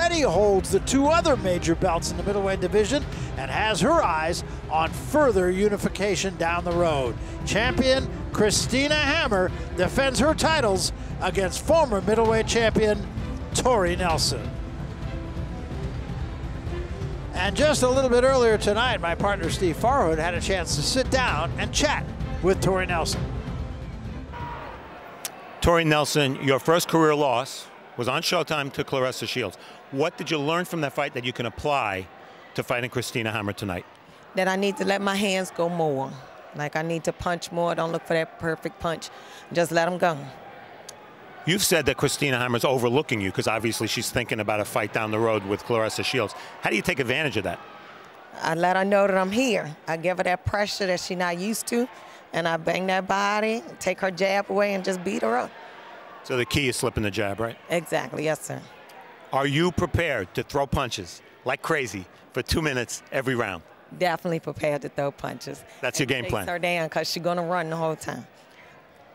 already holds the 2 other major belts in the middleweight division and has her eyes on further unification down the road. Champion Christina Hammer defends her titles against former middleweight champion Tori Nelson. And just a little bit earlier tonight, my partner Steve Farhood had a chance to sit down and chat with Tori Nelson. Tori Nelson, your first career loss was on Showtime to Claressa Shields. What did you learn from that fight that you can apply to fighting Christina Hammer tonight? That I need to let my hands go more. Like I need to punch more. Don't look for that perfect punch. Just let them go. You've said that Christina Hammer's overlooking you because obviously she's thinking about a fight down the road with Claressa Shields. How do you take advantage of that? I let her know that I'm here. I give her that pressure that she's not used to, and I bang that body, take her jab away, and just beat her up. So the key is slipping the jab, right? Exactly, yes, sir. Are you prepared to throw punches like crazy for 2 minutes every round? Definitely prepared to throw punches. That's your game plan? Chase her down because she's going to run the whole time.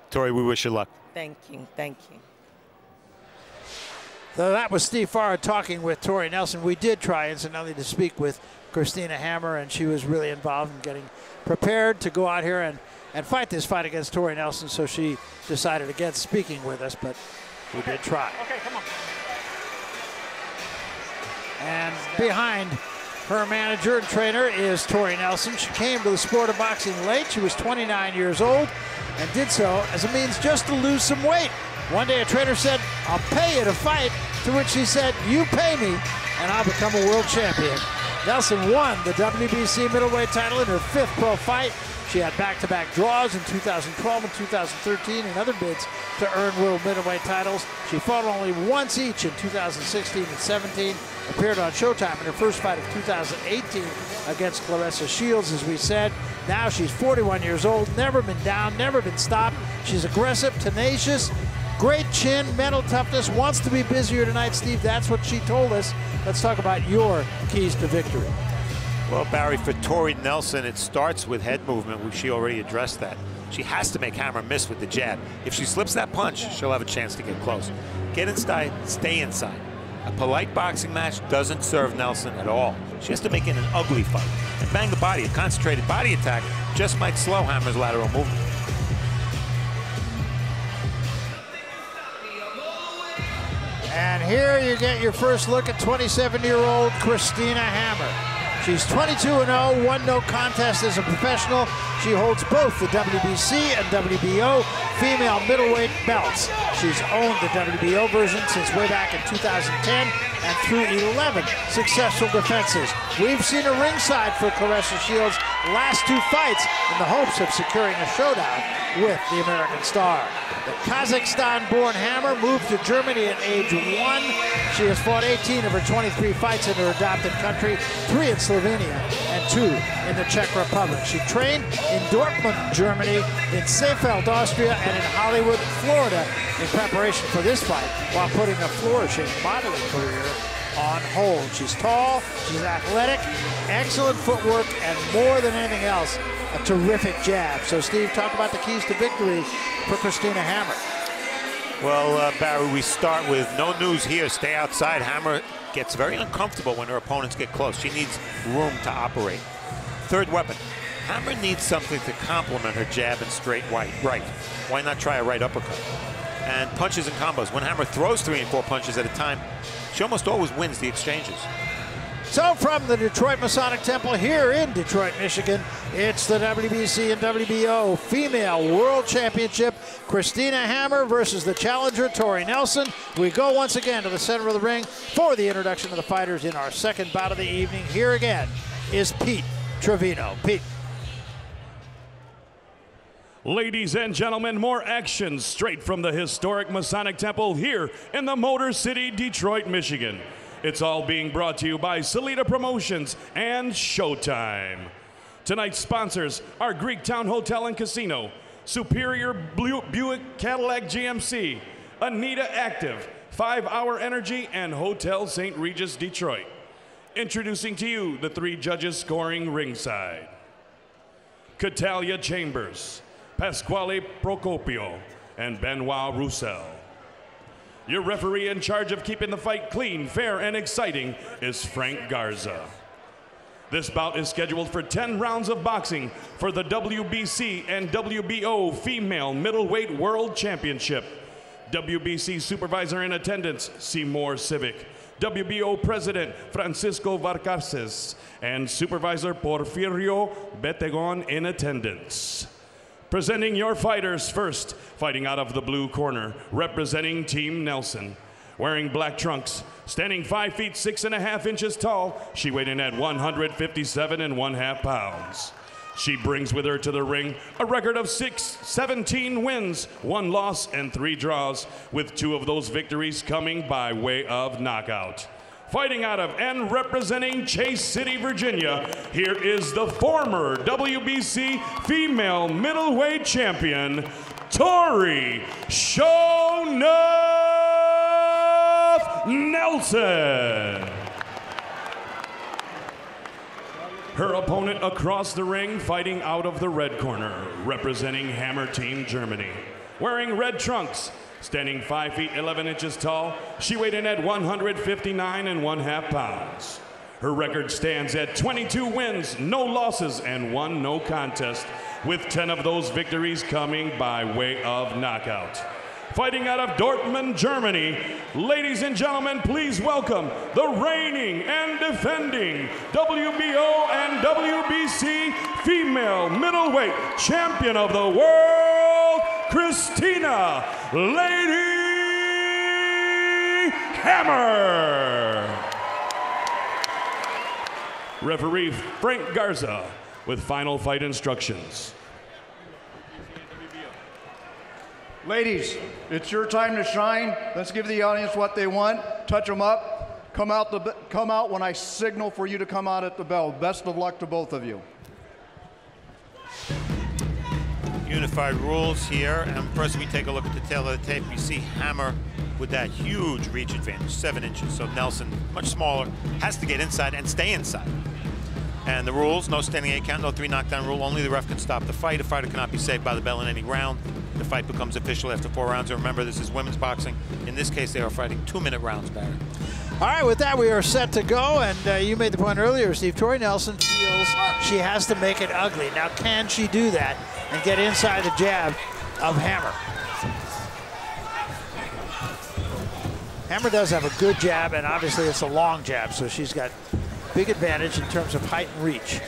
Tori, we wish you luck. Thank you, thank you. So that was Steve Farr talking with Tori Nelson. We did try, incidentally, to speak with Christina Hammer, and she was really involved in getting prepared to go out here and fight this fight against Tori Nelson, so she decided against speaking with us, but we did try. Okay, come on. And behind her manager and trainer is Tori Nelson. She came to the sport of boxing late. She was 29 years old and did so as a means just to lose some weight. One day a trainer said, "I'll pay you to fight," to which she said, "You pay me and I'll become a world champion." Nelson won the WBC middleweight title in her 5th pro fight. She had back-to-back draws in 2012 and 2013 in other bids to earn world middleweight titles. She fought only once each in 2016 and 17, appeared on Showtime in her first fight of 2018 against Claressa Shields, as we said. Now she's 41 years old, never been down, never been stopped. She's aggressive, tenacious, great chin, mental toughness, wants to be busier tonight, Steve. That's what she told us. Let's talk about your keys to victory. Well, Barry, for Tori Nelson, it starts with head movement. She already addressed that. She has to make Hammer miss with the jab. If she slips that punch, she'll have a chance to get close. Get inside, stay inside. A polite boxing match doesn't serve Nelson at all. She has to make it an ugly fight. And bang the body. A concentrated body attack just might slow Hammer's lateral movement. And here you get your first look at 27-year-old Christina Hammer. She's 22-0, won no contest as a professional. She holds both the WBC and WBO female middleweight belts. She's owned the WBO version since way back in 2010 and through 11 successful defenses. We've seen her ringside for Claressa Shields' last 2 fights in the hopes of securing a showdown with the American star. The Kazakhstan-born Hammer moved to Germany at age 1. She has fought 18 of her 23 fights in her adopted country, 3 in Slovenia and 2 in the Czech Republic. She trained in Dortmund, Germany, in Seefeld, Austria, and in Hollywood, Florida in preparation for this fight while putting a flourishing modeling career on hold. She's tall, she's athletic, excellent footwork, and more than anything else, a terrific jab. So, Steve, talk about the keys to victory for Christina Hammer. Well, Barry, we start with no news here. Stay outside. Hammer gets very uncomfortable when her opponents get close. She needs room to operate. Third weapon. Hammer needs something to complement her jab and straight right. Why not try a right uppercut? And punches and combos. When Hammer throws 3 and 4 punches at a time, she almost always wins the exchanges. So from the Detroit Masonic Temple here in Detroit, Michigan, it's the WBC and WBO Female World Championship. Christina Hammer versus the challenger, Tori Nelson. We go once again to the center of the ring for the introduction of the fighters in our second bout of the evening. Here again is Pete Trevino. Pete. Ladies and gentlemen, more action straight from the historic Masonic Temple here in the Motor City, Detroit, Michigan. It's all being brought to you by Salita Promotions and Showtime. Tonight's sponsors are Greektown Hotel and Casino, Superior Buick Cadillac GMC, Anita Active, 5 Hour Energy, and Hotel St. Regis, Detroit. Introducing to you the 3 judges scoring ringside. Catalia Chambers, Pasquale Procopio, and Benoit Roussel. Your referee in charge of keeping the fight clean, fair, and exciting is Frank Garza. This bout is scheduled for 10 rounds of boxing for the WBC and WBO Female Middleweight World Championship. WBC supervisor in attendance, Seymour Civic. WBO President, Francisco Varcarces. And Supervisor Porfirio Betegon in attendance. Presenting your fighters first, fighting out of the blue corner, representing Team Nelson. Wearing black trunks, standing 5 feet 6.5 inches tall, she weighed in at 157.5 pounds. She brings with her to the ring a record of 17 wins, 1 loss, and 3 draws, with 2 of those victories coming by way of knockout. Fighting out of and representing Chase City, Virginia, here is the former WBC Female Middleweight Champion, Tori Nelson. Her opponent across the ring, fighting out of the red corner, representing Hammer Team Germany. Wearing red trunks, standing 5 feet 11 inches tall, she weighed in at 159.5 pounds. Her record stands at 22 wins, no losses, and 1 no contest, with 10 of those victories coming by way of knockout. Fighting out of Dortmund, Germany, ladies and gentlemen, please welcome the reigning and defending WBO and WBC Female Middleweight Champion of the World, Christina "Lady" Hammer. Referee Frank Garza with final fight instructions. Ladies, it's your time to shine. Let's give the audience what they want. Touch them up. Come out when I signal for you to come out at the bell. Best of luck to both of you. Unified rules here, and first we take a look at the tail of the tape. You see Hammer with that huge reach advantage, 7 inches. So Nelson, much smaller, has to get inside and stay inside. And the rules: no standing 8 count, no 3 knockdown rule. Only the ref can stop the fight. A fighter cannot be saved by the bell in any round. The fight becomes official after 4 rounds. And remember, this is women's boxing. In this case, they are fighting 2-minute rounds, Barry. All right, with that, we are set to go. And you made the point earlier, Steve. Tori Nelson feels she has to make it ugly. Now, can she do that and get inside the jab of Hammer? Hammer does have a good jab, and obviously it's a long jab, so she's got big advantage in terms of height and reach.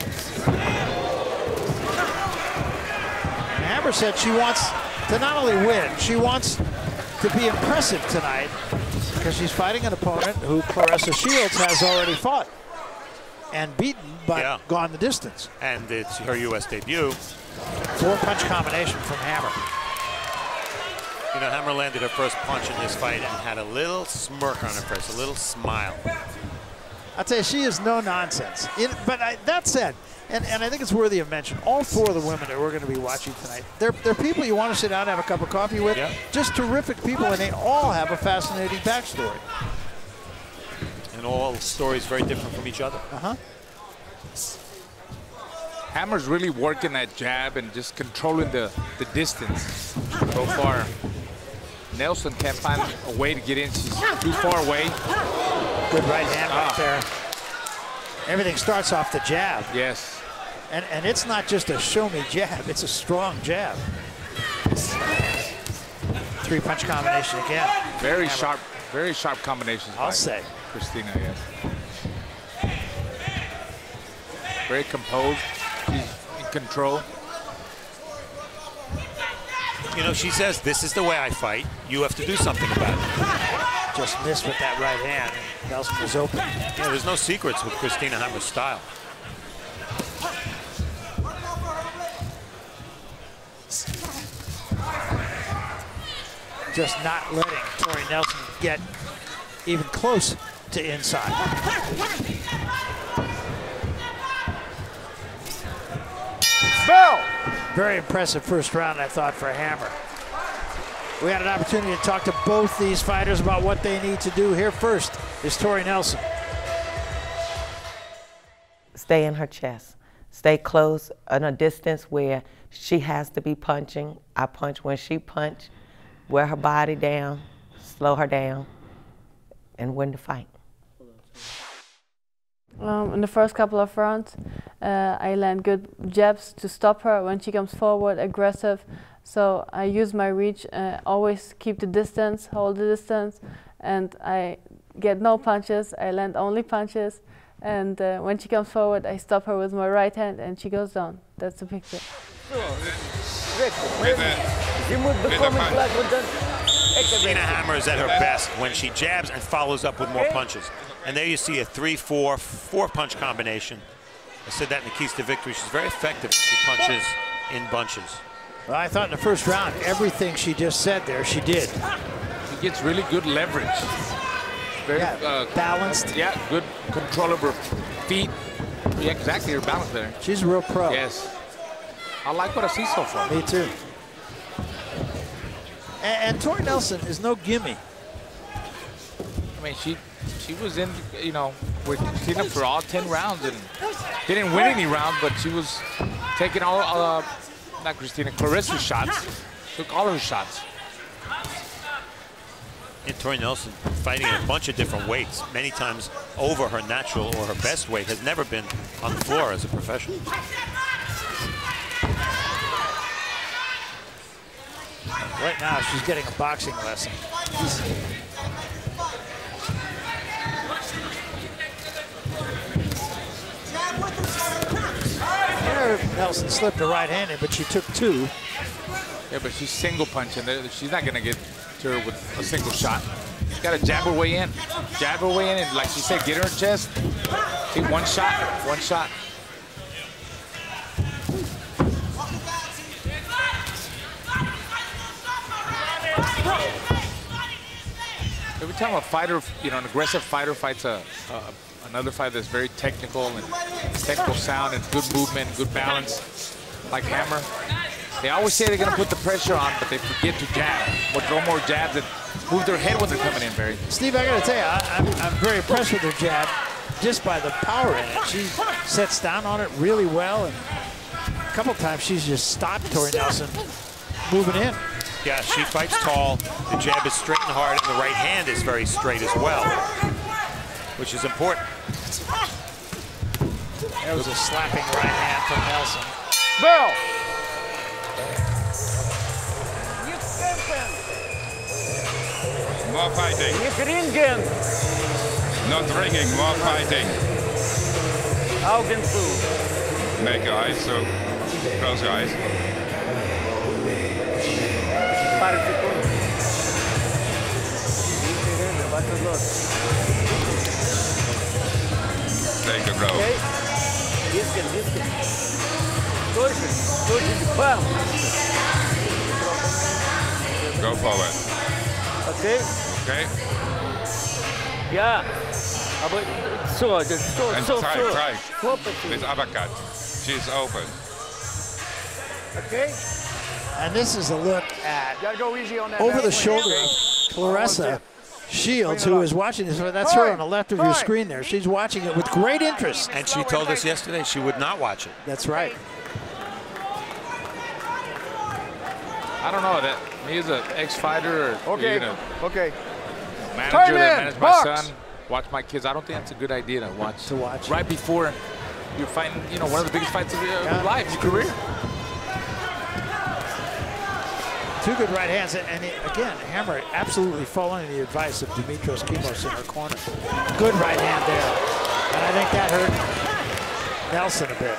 And Hammer said she wants to not only win, she wants to be impressive tonight because she's fighting an opponent who Claressa Shields has already fought and beaten, but gone the distance. And it's her U.S. debut. 4-punch combination from Hammer. You know, Hammer landed her first punch in this fight and had a little smirk on her face, a little smile. I'll tell you, she is no nonsense. But that said, and I think it's worthy of mention, all 4 of the women that we're going to be watching tonight, they're people you want to sit down and have a cup of coffee with. Yeah. Just terrific people, and they all have a fascinating backstory. And all stories very different from each other. Hammer's really working that jab and just controlling the distance so far. Nelson can't find a way to get in. She's too far away. Good right hand right there. Everything starts off the jab. Yes. And it's not just a show-me jab. It's a strong jab. 3-punch combination again. Very sharp combinations. I'll say. Christina, yes. Very composed. She's in control. You know, she says, this is the way I fight. You have to do something about it. Just missed with that right hand. Nelson was open. Yeah, there's no secrets with Christina Hammer's style. Just not letting Tory Nelson get even close to inside. Bell! Very impressive first round, I thought, for Hammer. We had an opportunity to talk to both these fighters about what they need to do. Here first is Tory Nelson. Stay in her chest. Stay close in a distance where she has to be punching. I punch when she punch. Wear her body down. slow her down, and win the fight. In the first couple of rounds, I land good jabs to stop her when she comes forward, aggressive. So I use my reach, always keep the distance, hold the distance, and I get no punches. I land only punches. And when she comes forward, I stop her with my right hand, and she goes down. That's the picture. Christina Hammer is at her best when she jabs and follows up with more punches. And there you see a 3-4, 4-punch combination. I said that in the keys to victory. She's very effective when she punches in bunches. Well, I thought in the first round, everything she just said there, she did. She gets really good leverage. Very balanced. Yeah, good control of her feet. Yeah, exactly, her balance there. She's a real pro. Yes. I like what I see so far. Me too. And Tori Nelson is no gimme. I mean, she was in, you know, with Christina for all 10 rounds and didn't win any rounds, but she was taking all, not Christina, Claressa's shots. Took all of her shots. And Tory Nelson fighting in a bunch of different weights, many times over her natural or her best weight, has never been on the floor as a professional. Right now, she's getting a boxing lesson. There, Nelson slipped a right-handed, but she took 2. Yeah, but she's single punching. She's not going to get to her with a single shot. She's got to jab her way in. Jab her way in, and like she said, get her chest. Take one shot, one shot. Every time a fighter, you know, an aggressive fighter fights another fighter that's very technical and technical sound and good movement, good balance, like Hammer, they always say they're going to put the pressure on, but they forget to jab or throw more jabs and move their head when they're coming in, Barry. Steve, I got to tell you, I'm very impressed with her jab just by the power in it. She sets down on it really well, and a couple times she's just stopped Tori Nelson moving in. Yeah, she fights tall. The jab is straight and hard, and the right hand is very straight as well, which is important. There was a slapping right hand from Nelson. Bell! More fighting. Not ringing, more fighting. Augen zu. Make your eyes so. Close your eyes. Take a blow. Go forward. Okay. Okay. Yeah. And try. With uppercut. She's open. Okay. And this is a look at Gotta go easy on that. over the shoulder of Claressa Shields, who is watching this. That's her on the left of your screen there. She's watching it with great interest. And she told us yesterday she would not watch it. That's right. I don't know that he's an ex-fighter or Okay. Manager Time that in. managed Box. my son, watch my kids. I don't think that's a good idea to watch. To watch. Right before you're fighting, you know, one of the biggest fights of your life, your career. 2 good right hands, and again, Hammer absolutely following the advice of Dimitros Kimos in her corner. Good right hand there, and I think that hurt Nelson a bit.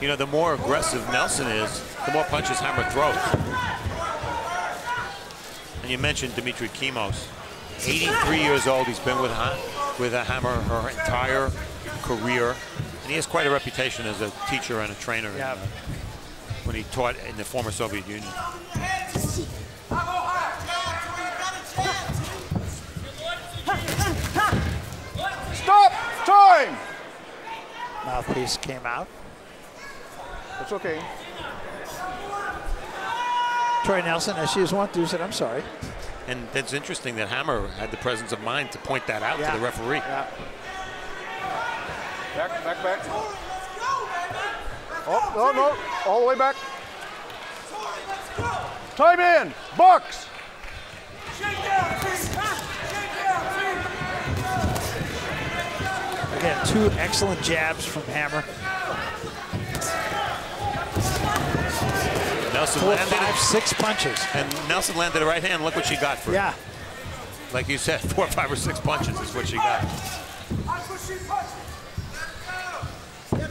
You know, the more aggressive Nelson is, the more punches Hammer throws. And you mentioned Dimitri Kimos, 83 years old. He's been with Hammer her entire career, and he has quite a reputation as a teacher and a trainer. Yeah. When he taught in the former Soviet Union. Stop! Time! Mouthpiece came out. It's okay. Tori Nelson, as she was wont to, said, "I'm sorry." And that's interesting that Hammer had the presence of mind to point that out to the referee. Yeah. Back. Oh, no. All the way back. Time in. Box. Again, 2 excellent jabs from Hammer. Nelson 4, landed 5, 6 punches. And Nelson landed a right hand. Look what she got for it. Yeah. Like you said, 4, 5, or 6 punches is what she got.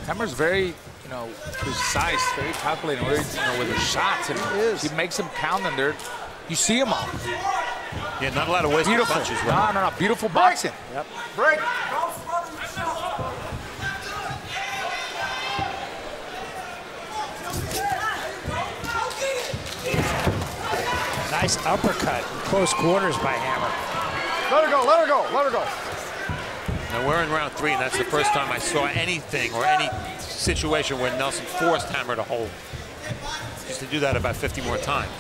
Hammer's very, you know, precise, very calculating, you know, with her shots, and she makes them count in there. You see them all. Yeah, not a lot of wasted punches. Right? No, beautiful boxing. Yep. Break. Nice uppercut in close quarters by Hammer. Let her go, let her go, let her go. Now we're in round 3, and that's the first time I saw anything or any situation where Nelson forced Hammer to hold. Used to do that about 50 more times.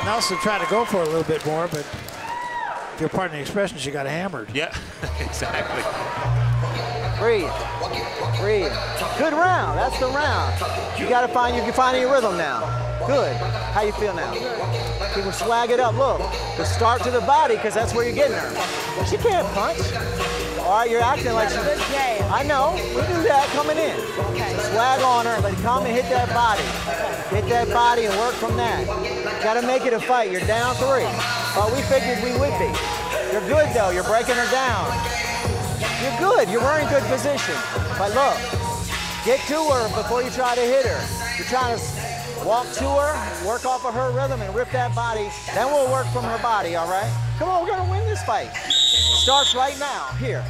Nelson tried to go for it a little bit more, but if you'll pardon the expression, she got hammered. Yeah, exactly. Breathe. Breathe. Good round. That's the round. You got to find, you're finding your rhythm now. Good. How you feel now? You can swag it up. Look, the start to the body, because that's where you're getting her. She can't punch. All right, you're acting like she. I know. We do that coming in. Swag on her, but come and hit that body. Hit that body and work from that. Got to make it a fight. You're down 3. But we figured we would be. You're good, though. You're breaking her down. You're good. You're in good position. But look, get to her before you try to hit her. You're trying to walk to her, work off of her rhythm, and rip that body. Then we'll work from her body, all right? Come on, we're going to win this fight. Starts right now. Here.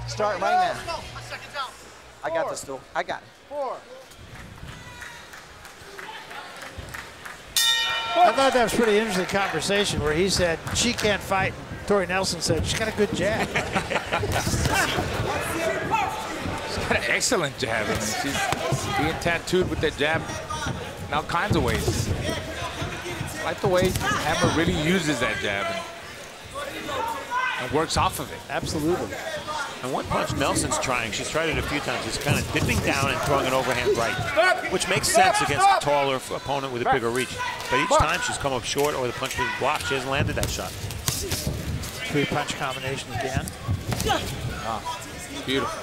Start right now. I got this, stool. I got it. 4. I thought that was a pretty interesting conversation where he said she can't fight. Tori Nelson said she's got a good jab. She's got an excellent jab. I mean, she's being tattooed with that jab in all kinds of ways. I like the way Hammer really uses that jab and works off of it. Absolutely. And one punch Nelson's trying, she's tried it a few times, is kind of dipping down and throwing an overhand right, which makes sense against a taller opponent with a bigger reach. But each time she's come up short or the punch was blocked, she hasn't landed that shot. 3-punch combination again. Oh, beautiful.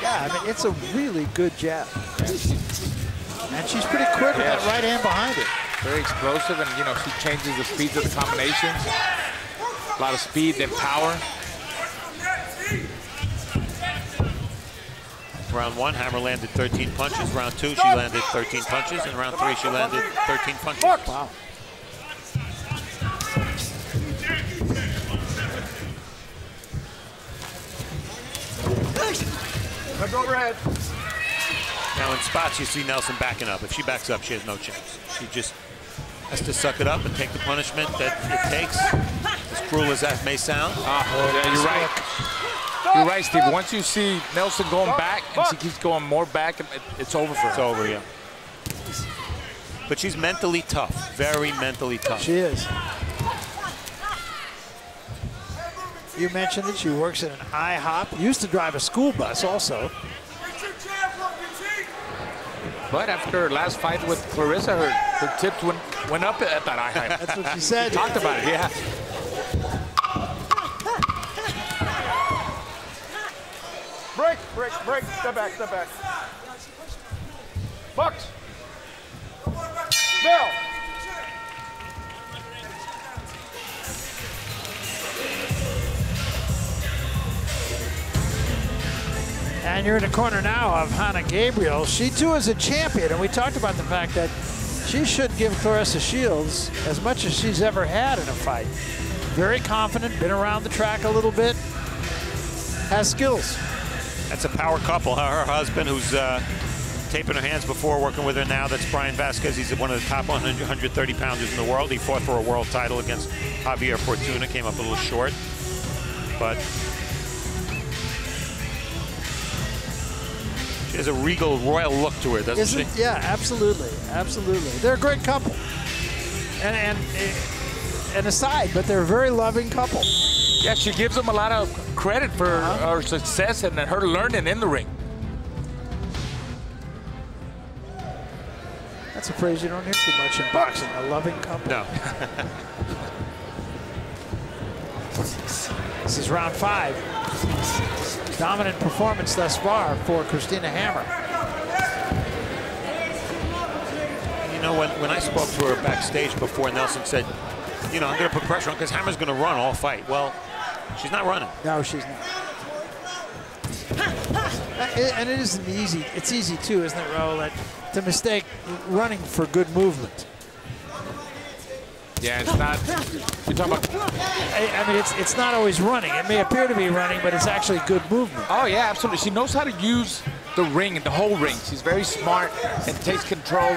Yeah, I mean, it's a really good jab. And she's pretty quick with that right hand behind it. Very explosive, and, you know, she changes the speeds of the combinations. A lot of speed, then power. Round 1, Hammer landed 13 punches. Round 2, she landed 13 punches. And round 3, she landed 13 punches. Wow. Let's go overhead. Now in spots, you see Nelson backing up. If she backs up, she has no chance. She just has to suck it up and take the punishment that it takes. As cruel as that may sound. Yeah, you're right. You're right, Steve. Once you see Nelson going back and she keeps going more back, it's over for her. It's over, yeah. But she's mentally tough, very mentally tough. She is. You mentioned that she works at an IHOP. Used to drive a school bus also. But after her last fight with Claressa, her tips went up at that IHOP. That's what she said. She talked about it, yeah. Break, break, break. Step back, step back. Bucks. Bell. And you're in the corner now of Hannah Gabriel. She too is a champion, and we talked about the fact that she should give Claressa Shields as much as she's ever had in a fight. Very confident, been around the track a little bit, has skills. That's a power couple. Her husband, who's taping her hands before, working with her now, that's Brian Vasquez. He's one of the top 130 pounders in the world. He fought for a world title against Javier Fortuna, came up a little short. But she has a regal, royal look to her, doesn't she? Yeah, absolutely, absolutely. They're a great couple. And aside, but they're a very loving couple. Yeah, she gives him a lot of credit for her success and her learning in the ring. That's a phrase you don't hear too much in boxing, a loving company. No. This is round 5. Dominant performance thus far for Christina Hammer. You know, when I spoke to her backstage before, Nelson said, you know, I'm going to put pressure on because Hammer's going to run all fight. Well, she's not running. No, she's not. And it isn't easy. It's easy, too, isn't it, Raul, to mistake running for good movement. Yeah, it's not. You're talking about. I mean, it's not always running. It may appear to be running, but it's actually good movement. Oh yeah, absolutely. She knows how to use the ring and the whole ring. She's very smart and takes control.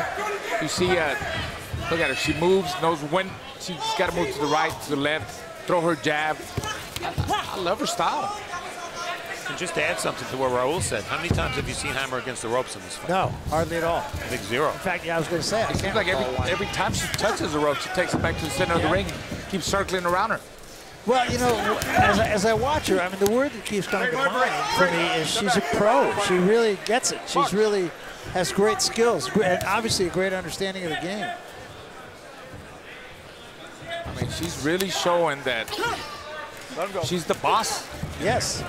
You see, look at her. She moves, knows when she's got to move to the right, to the left, throw her jab. I love her style. And just to add something to what Raul said, how many times have you seen Hammer against the ropes in this fight? No, hardly at all. I think 0. In fact, yeah, I was going to say, it seems like every time she touches the rope, she takes it back to the center of the ring and keeps circling around her. Well, you know, as I watch her, I mean, the word that keeps coming to mind for me is she's a pro. She really gets it. She's really has great skills and obviously a great understanding of the game. I mean, she's really showing that she's the boss. Yes.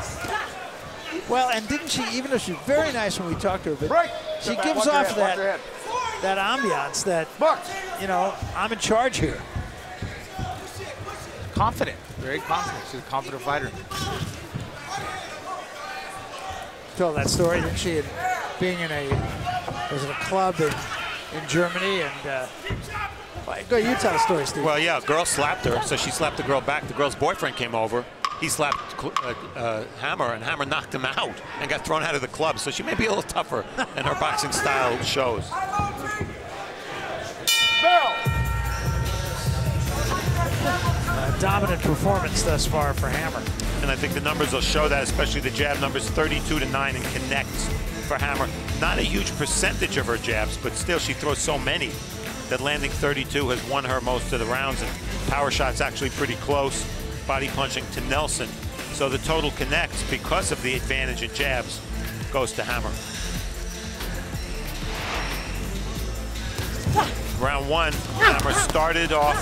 Well, and didn't she, even though she's very nice when we talk to her, but she gives off that ambiance that, you know, I'm in charge here. Confident, very confident. She's a confident fighter. Told that story, didn't she? Being in was it a club in Germany, and go, you tell the story, Steve. Well, yeah, a girl slapped her, so she slapped the girl back. The girl's boyfriend came over. He slapped Hammer, and Hammer knocked him out and got thrown out of the club. So she may be a little tougher, and her boxing style shows. Dominant performance thus far for Hammer. And I think the numbers will show that, especially the jab numbers 32-9 and connects for Hammer. Not a huge percentage of her jabs, but still she throws so many that landing 32 has won her most of the rounds, and power shots actually pretty close. Body punching to Nelson. So the total connects because of the advantage in jabs goes to Hammer. Round 1, Hammer started off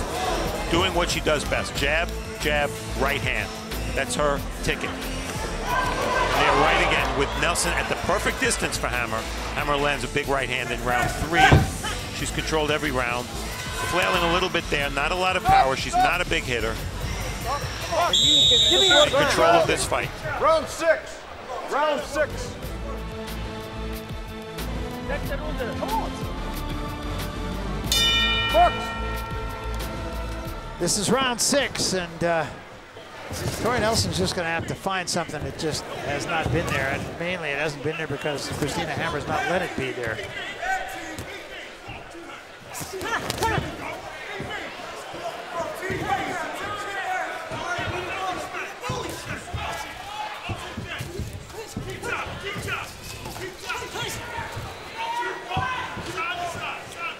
doing what she does best. Jab, jab, right hand. That's her ticket. There right again with Nelson at the perfect distance for Hammer. Hammer lands a big right hand in round 3. She's controlled every round. Flailing a little bit there, not a lot of power. She's not a big hitter. In control of this fight. Round 6. Round 6. This is round 6, and Tory Nelson's just going to have to find something that just has not been there, and mainly it hasn't been there because Christina Hammer's not let it be there.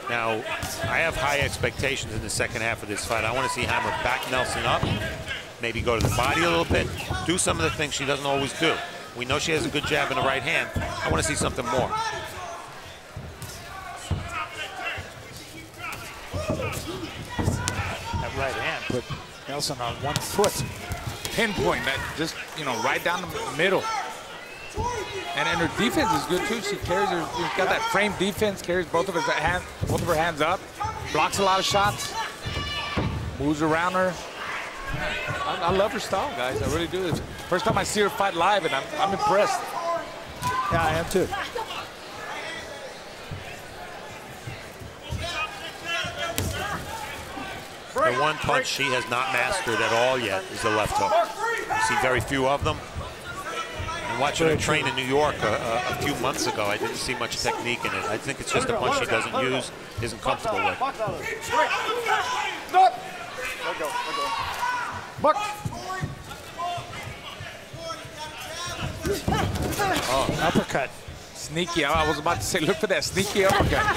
Now, I have high expectations in the second half of this fight. I want to see Hammer back Nelson up, maybe go to the body a little bit, do some of the things she doesn't always do. We know she has a good jab in the right hand. I want to see something more. That right hand put Nelson on 1 foot. Pinpoint that, just, you know, right down the middle. And her defense is good too. She carries her, she's got that frame defense, carries both of her hands up, blocks a lot of shots, moves around her. I love her style, guys. I really do. It's the first time I see her fight live, and I'm impressed. Yeah, I am too. The one punch she has not mastered at all yet is the left hook. You see very few of them. And watching her train in New York a few months ago, I didn't see much technique in it. I think it's just a punch she doesn't use, isn't comfortable with. Oh, uppercut. Sneaky. I was about to say, look for that sneaky uppercut.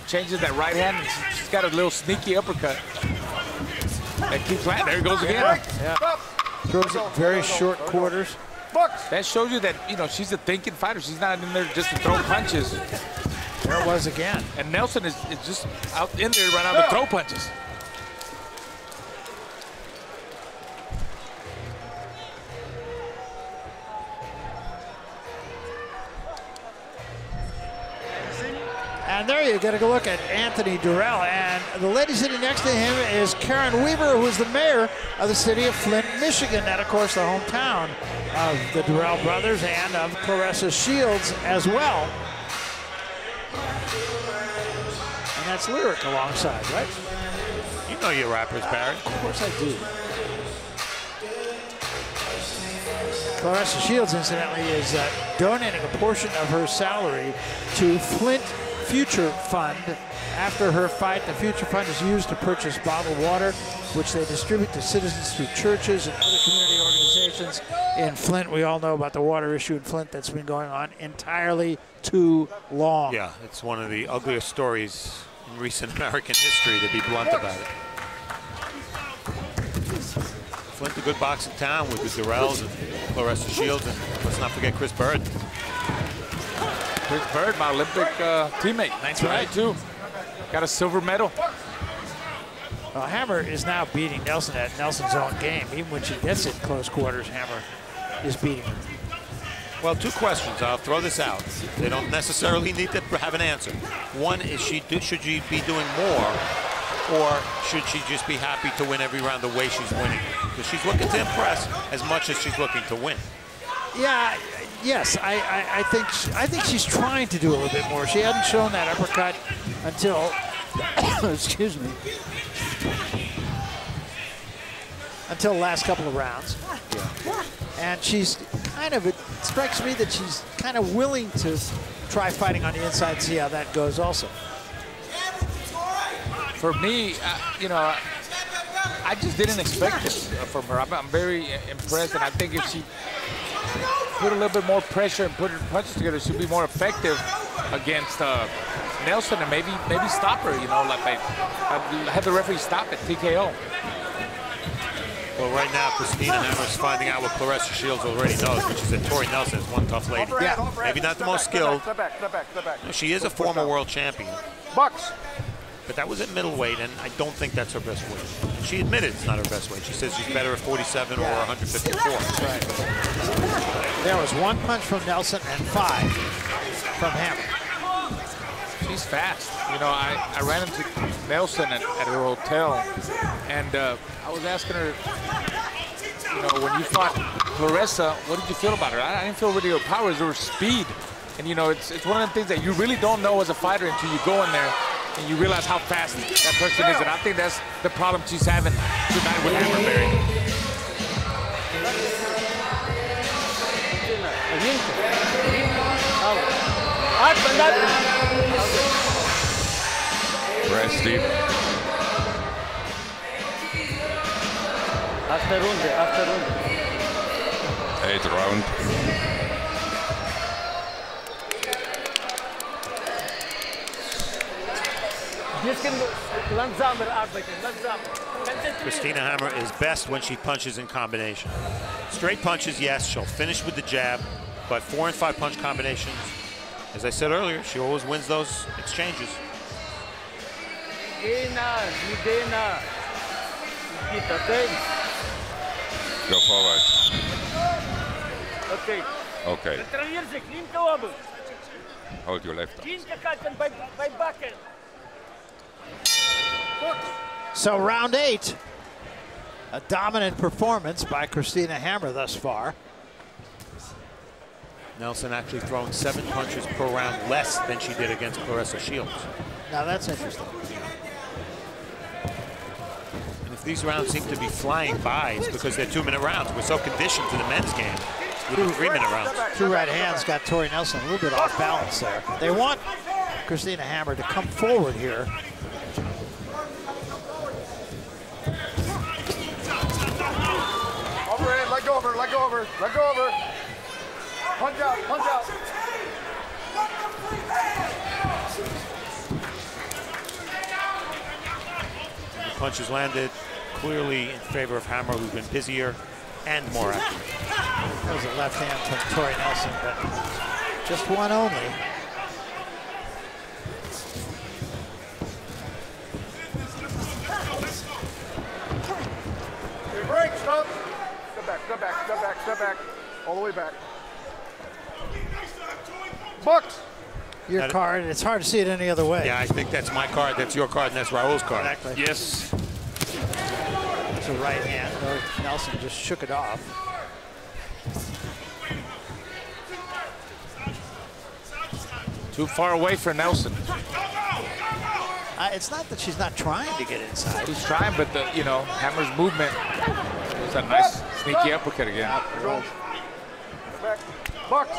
Changes that right hand, and she's got a little sneaky uppercut. That keeps landing. There it goes again. Yeah. Throws it very short quarters. That shows you that, you know, she's a thinking fighter. She's not in there just to throw punches. There it was again. And Nelson is just out in there right now to throw punches. And there you get a look at Anthony Durrell. And the lady sitting next to him is Karen Weaver, who is the mayor of the city of Flint, Michigan. And, of course, the hometown of the Durrell brothers and of Claressa Shields as well. And that's Lyric alongside, right? You know your rappers, Barry. Of course I do. Claressa Shields, incidentally, is donating a portion of her salary to Flint Future Fund. After her fight, the Future Fund is used to purchase bottled water, which they distribute to citizens through churches and other community organizations in Flint. We all know about the water issue in Flint that's been going on entirely too long. Yeah, it's one of the ugliest stories in recent American history, to be blunt about it. Flint, a good boxing town with the Durrells and Claressa Shields, and let's not forget Chris Bird. Chris Bird, my Olympic teammate, 1992. Got a silver medal. Well, Hammer is now beating Nelson at Nelson's own game. Even when she gets it close quarters, Hammer is beating her. Well, two questions. I'll throw this out. They don't necessarily need to have an answer. One is, should she be doing more, or should she just be happy to win every round the way she's winning? Because she's looking to impress as much as she's looking to win. Yeah, yes, I think she's trying to do a little bit more. She hadn't shown that uppercut until, excuse me, until the last couple of rounds. Yeah. And she's kind of, it strikes me that she's kind of willing to try fighting on the inside and see how that goes also. For me, you know, I just didn't expect this from her. I'm very impressed, and I think if she put a little bit more pressure and put her punches together, she'll be more effective against Nelson, and maybe stop her, you know, like have the referee stop it, TKO. Well, right now, Christina Hammer's finding out what Claressa Shields already knows, which is that Tori Nelson is one tough lady. Yeah. Maybe not the most skilled. No, she is a former world champion. But that was at middleweight, and I don't think that's her best weight. She admitted it's not her best weight. She says she's better at 47 or 154. Right. There was one punch from Nelson and 5 from Hammer. She's fast. You know, I ran into Nelson at her hotel, and I was asking her, you know, when you fought Claressa, what did you feel about her? I didn't feel really her power, it was her speed. And, you know, it's one of the things that you really don't know as a fighter until you go in there and you realize how fast that person is. And I think that's the problem she's having tonight with Hammer, Barry. Rest deep. After round. 8th round. Christina Hammer is best when she punches in combination. Straight punches, yes, she'll finish with the jab, but 4 and 5 punch combinations, as I said earlier, she always wins those exchanges. Go forward. Okay. Okay. Hold your left arm. So round 8, a dominant performance by Christina Hammer thus far. Nelson actually throwing 7 punches per round less than she did against Claressa Shields. Now that's interesting. And if these rounds seem to be flying by, it's because they're 2-minute rounds. We're so conditioned to the men's game with 3-minute rounds. 2 right hands got Tory Nelson a little bit off balance there. They want Christina Hammer to come forward here. Overhead, let go of her, let go of her, let go of her. Punch out, punch out. The punches landed clearly in favor of Hammer, who's been busier. and more action. That was a left hand from Tory Nelson, but just one only. Break, stop. Step back, step back, step back, step back. All the way back. Bucks. Your card, and it's hard to see it any other way. Yeah, I think that's my card, that's your card, and that's Raul's card. Exactly. Yes. It's a right hand. Nelson just shook it off. Too far away for Nelson. It's not that she's not trying to get inside. She's trying, but the Hammer's movement was a nice sneaky uppercut again. Back. Bucks.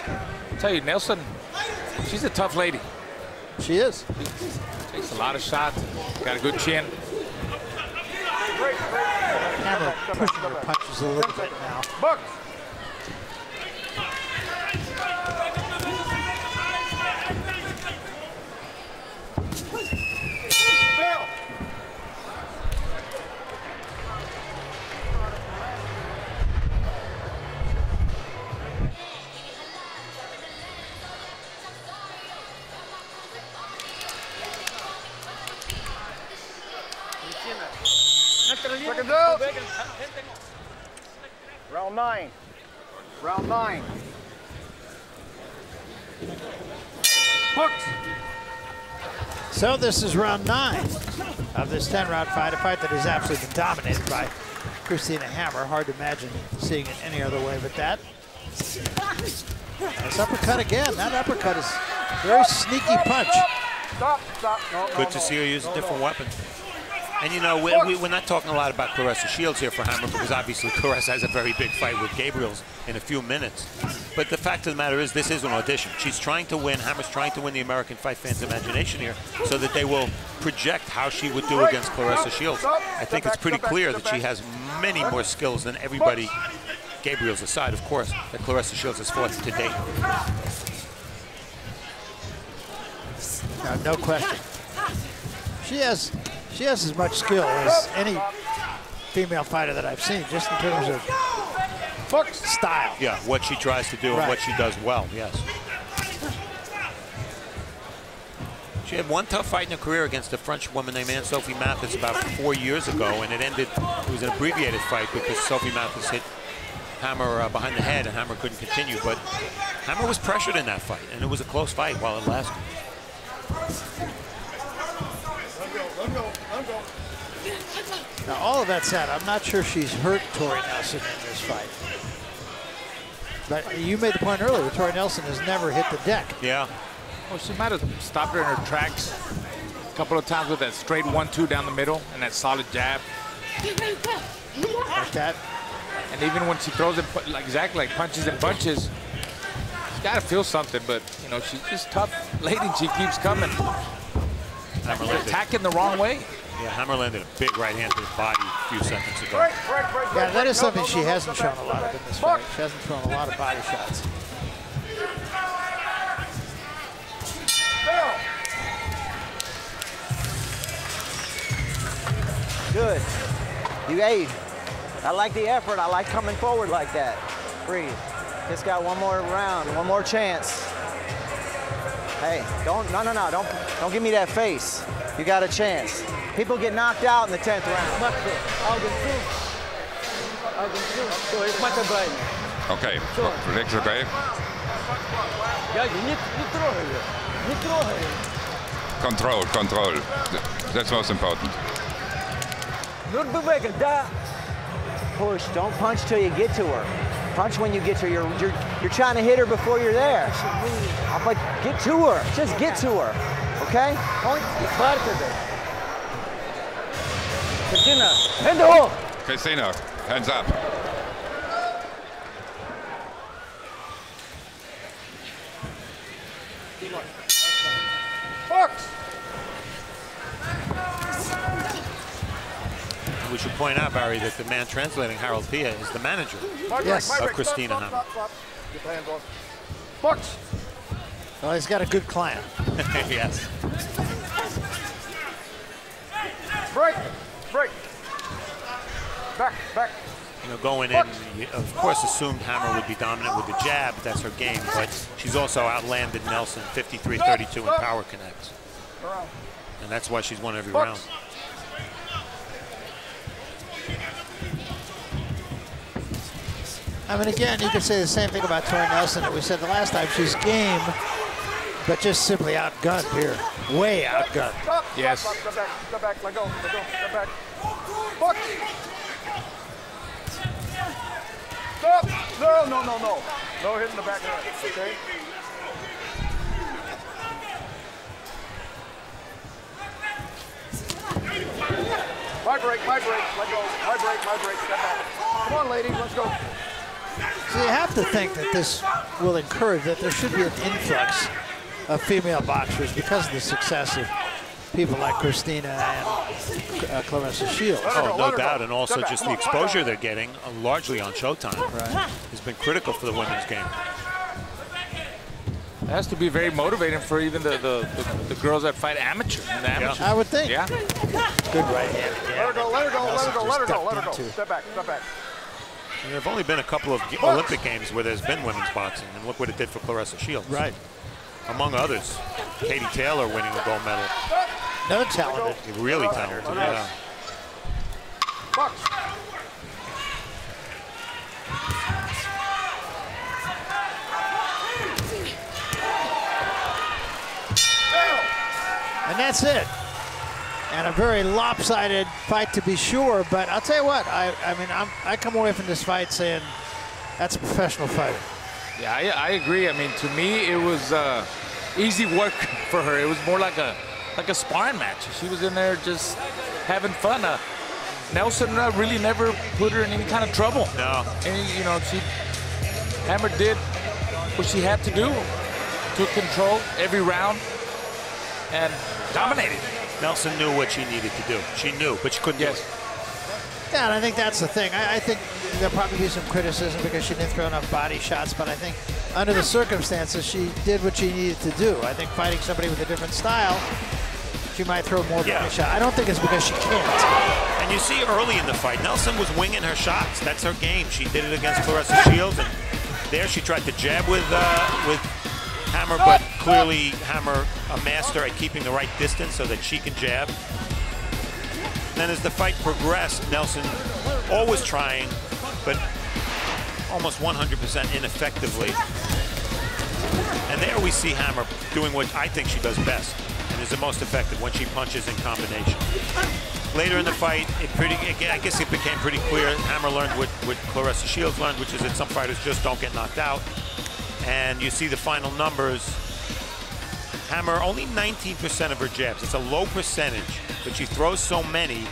I'll tell you, Nelson, she's a tough lady. She is. She takes a lot of shots. Got a good chin. Hammer pushing her punches a little bit now. Bucks. Seconds out. Round 9. Round 9. Hooked. So this is round 9 of this 10-round fight, a fight that has absolutely been dominated by Christina Hammer. Hard to imagine seeing it any other way but that. Nice uppercut again. That uppercut is a very sneaky punch. Stop, stop. No, Good to see her use a different weapon. And we're not talking a lot about Claressa Shields here for Hammer because obviously Claressa has a very big fight with Gabriel's in a few minutes. But the fact of the matter is this is an audition. She's trying to win, Hammer's trying to win the American fight fans' imagination here so that they will project how she would do against Claressa Shields. I think it's pretty clear that she has many more skills than everybody, Gabriel's aside, of course, that Claressa Shields has fought to date. No question. She has as much skill as any female fighter that I've seen, just in terms of style. Yeah, what she tries to do and what she does well, yes. She had one tough fight in her career against a French woman named Sophie Mathis about 4 years ago, and it was an abbreviated fight because Sophie Mathis hit Hammer behind the head and Hammer couldn't continue, but Hammer was pressured in that fight, and it was a close fight while it lasted. Now, all of that said, I'm not sure she's hurt Tory Nelson in this fight. But you made the point earlier, Tory Nelson has never hit the deck. Yeah. Well, she might have stopped her in her tracks a couple of times with that straight 1-2 down the middle and that solid jab. Like that. And even when she throws it exactly like punches and bunches, she's got to feel something, but she's just tough lady and she keeps coming. Hammer attacking the wrong way. Yeah, Hammer landed a big right hand to the body a few seconds ago. Yeah, that is something she hasn't shown a lot of in this fight. She hasn't thrown a lot of body shots. Good. I like the effort. I like coming forward like that. Breathe. Just got one more round, one more chance. Hey, don't give me that face. You got a chance. People get knocked out in the 10th round. Okay, legs okay. Control. That's most important. Push, don't punch till you get to her. Punch when you get to her. You're trying to hit her before you're there. But get to her. Just get to her. Okay? Christina, hands up. We should point out, Barry, that the man translating Harold Pia is the manager of Christina Hammer. Bucks. Well, he's got a good client. Yes. Break. Back. You know, going in, you, of course, assumed Hammer would be dominant with the jab. That's her game, but she's also outlanded Nelson 53-32 in power connects. And that's why she's won every round. I mean, again, you could say the same thing about Tori Nelson that we said the last time. She's game, but just simply outgunned here. Way outgunned. Yes. Step back, let go, step back. Fuck. Stop. No. No hitting the back of the head, okay? My break, let go. My break, step back. Come on, lady, let's go. So you have to think that this will encourage that there should be an influx of female boxers because of the success of people like Christina and Claressa Shields. Oh, no doubt, and also just the exposure they're getting, largely on Showtime, has been critical for the women's game. It has to be very motivating for even the girls that fight amateur. I would think. Yeah. Good right hand. Yeah. Let her go. Step back. There have only been a couple of Olympic Games where there's been women's boxing, and look what it did for Claressa Shields. Right. Among others, Katie Taylor winning a gold medal. No talented. Really talented, yeah. And that's it. And a very lopsided fight to be sure, but I'll tell you what, I come away from this fight saying that's a professional fighter. Yeah, I agree. I mean, to me, it was easy work for her. It was more like a sparring match. She was in there just having fun. Nelson really never put her in any kind of trouble. No. And, you know, Hammer did what she had to do, took control every round and dominated. Nelson knew what she needed to do. She knew, but she couldn't do it. Yeah, and I think that's the thing. I think there'll probably be some criticism because she didn't throw enough body shots, but I think under the circumstances, she did what she needed to do. I think fighting somebody with a different style, she might throw more body shots. I don't think it's because she can't. And you see early in the fight, Nelson was winging her shots. That's her game. She did it against Claressa Shields, and there she tried to jab with Hammer, but clearly Hammer a master at keeping the right distance so that she can jab. Then as the fight progressed, Nelson always trying, but almost 100% ineffectively. And there we see Hammer doing what I think she does best and is the most effective when she punches in combination. Later in the fight, I guess it became pretty clear. Hammer learned what Claressa Shields learned, which is that some fighters just don't get knocked out. And you see the final numbers. Hammer, only 19% of her jabs. It's a low percentage, but she throws so many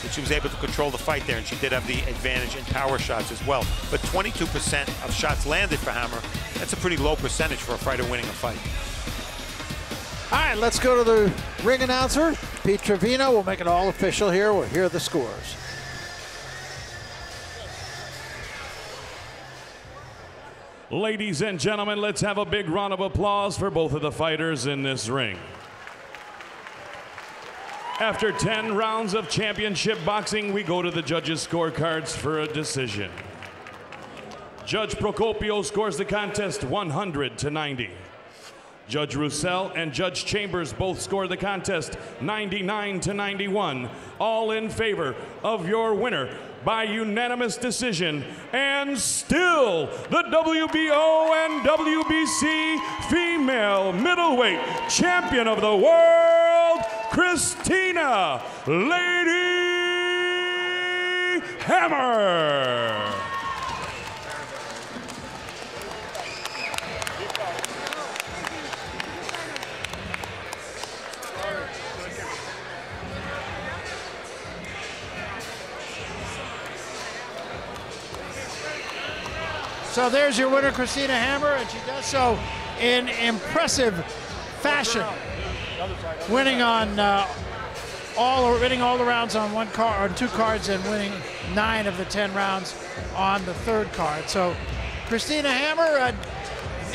that she was able to control the fight there, and she did have the advantage in power shots as well. But 22% of shots landed for Hammer. That's a pretty low percentage for a fighter winning a fight. All right, let's go to the ring announcer, Pete Trevino. We'll make it all official here. We'll hear the scores. Ladies and gentlemen, let's have a big round of applause for both of the fighters in this ring. After 10 rounds of championship boxing, we go to the judges' scorecards for a decision. Judge Procopio scores the contest 100-90. Judge Roussel and Judge Chambers both score the contest 99-91, all in favor of your winner by unanimous decision, and still the WBO and WBC female middleweight champion of the world, Christina "Lady" Hammer. So there's your winner, Christina Hammer, and she does so in impressive fashion, winning on all the rounds on one card, on 2 cards, and winning 9 of the 10 rounds on the 3rd card. So Christina Hammer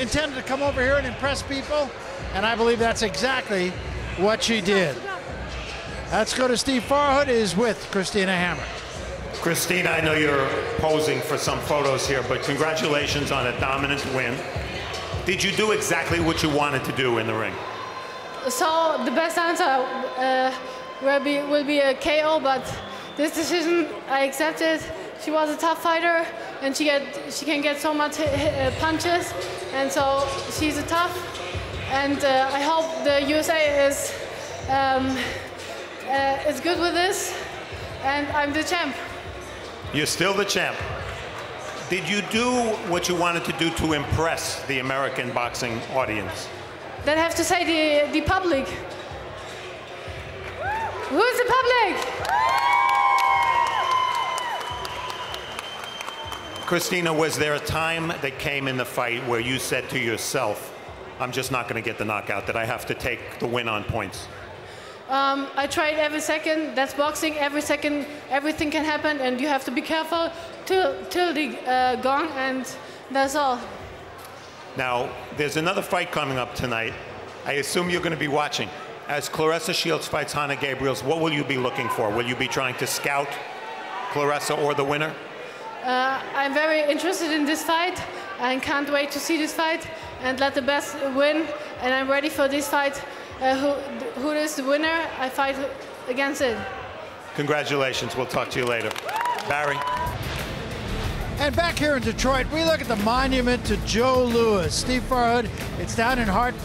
intended to come over here and impress people, and I believe that's exactly what she did. Let's go to Steve Farhood, is with Christina Hammer. Christina, I know you're posing for some photos here, but congratulations on a dominant win. Did you do exactly what you wanted to do in the ring? So the best answer will be a KO, but this decision I accepted. She was a tough fighter, and she can get so much punches, and so she's a tough. And I hope the USA is good with this, and I'm the champ. You're still the champ. Did you do what you wanted to do to impress the American boxing audience? Then I have to say the public. Who's the public? Christina, was there a time that came in the fight where you said to yourself, I'm just not going to get the knockout, that I have to take the win on points? I tried every second. That's boxing. Every second, everything can happen, and you have to be careful till the gong, and that's all. Now, there's another fight coming up tonight. I assume you're going to be watching. As Claressa Shields fights Hannah Gabriels, what will you be looking for? Will you be trying to scout Claressa or the winner? I'm very interested in this fight. I can't wait to see this fight and let the best win. And I'm ready for this fight. Who is the winner? I fight against it. Congratulations. We'll talk to you later. Barry. And back here in Detroit, we look at the monument to Joe Louis. Steve Farhood, it's down in Hart Plaza.